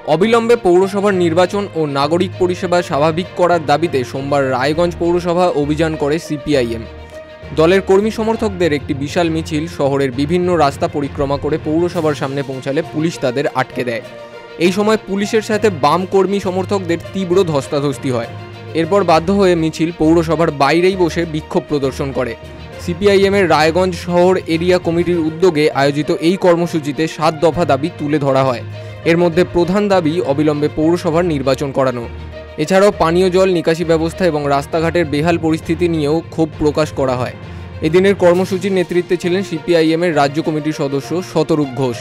অবিলম্বে পৌরসভার নির্বাচন ও নাগরিক পরিষেবা স্বাভাবিক করার দাবিতে সোমবার রায়গঞ্জ পৌরসভা অভিযান করে সিপিআইএম। দলের কর্মী সমর্থকদের একটি বিশাল মিছিল শহরের বিভিন্ন রাস্তা পরিক্রমা করে পৌরসভার সামনে পৌঁছালে পুলিশ তাদের আটকে দেয়। এই সময় পুলিশের সাথে বাম কর্মী সমর্থকদের তীব্র ধস্তাধস্তি হয়। এরপর বাধ্য হয়ে মিছিল পৌরসভার বাইরেই বসে বিক্ষোভ প্রদর্শন করে। সিপিআইএমের রায়গঞ্জ শহর এরিয়া কমিটির উদ্যোগে আয়োজিত এই কর্মসূচিতে 7 দফা দাবি তুলে ধরা হয়। এর মধ্যে প্রধান দাবি অবিলম্বে পৌরসভার নির্বাচন করানো। এছাড়াও পানীয় জল নিকাশি ব্যবস্থা এবং রাস্তাঘাটের বেহাল পরিস্থিতি নিয়েও ক্ষোভ প্রকাশ করা হয়। এদিনের কর্মসূচির নেতৃত্বে ছিলেন সিপিআইএমের রাজ্য কমিটির সদস্য শতরূপ ঘোষ।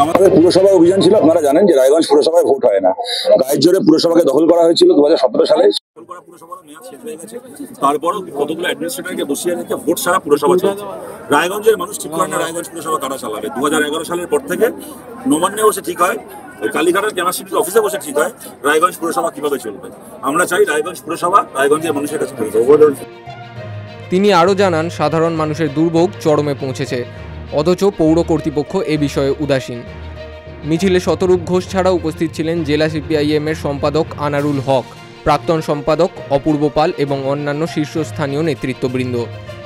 আমাদের পুরসভা অভিযান ছিল। আপনারা জানেন যে রায়গঞ্জ পুরসভায় ভোট হয় না, গায়ের জোরে পুরসভাকে দখল করা হয়েছিল 2017 সালে। তারপরও কতগুলো অ্যাডমিনিস্ট্রেটরকে বসিয়ে রেখে ভোট ছাড়া পুরসভা চলছে। রায়গঞ্জের মানুষ ঠিক করে না রায়গঞ্জ পুরসভা কারা চালাবে। 2011 সালের পর থেকে নবান্নে বসে ঠিক হয়, কালীঘাটের কেনাশিল্পী অফিসে বসে ঠিক হয় রায়গঞ্জ পুরসভা কিভাবে চলবে। আমরা চাই রায়গঞ্জ পুরসভা রায়গঞ্জের মানুষের কাছে। তিনি আরও জানান, সাধারণ মানুষের দুর্ভোগ চরমে পৌঁছেছে, অথচ পৌর কর্তৃপক্ষ এ বিষয়ে উদাসীন। মিছিলে শতরূপ ঘোষ ছাড়া উপস্থিত ছিলেন জেলা সিপিআইএমের সম্পাদক আনারুল হক, প্রাক্তন সম্পাদক অপূর্ব পাল এবং অন্যান্য শীর্ষস্থানীয় নেতৃত্ববৃন্দ।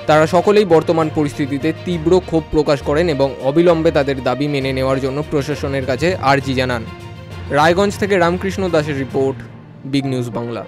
তারা সকলেই বর্তমান পরিস্থিতিতে তীব্র ক্ষোভ প্রকাশ করেন এবং অবিলম্বে তাদের দাবি মেনে নেওয়ার জন্য প্রশাসনের কাছে আর্জি জানান। রায়গঞ্জ থেকে রামকৃষ্ণ দাসের রিপোর্ট, বিগ নিউজ বাংলা।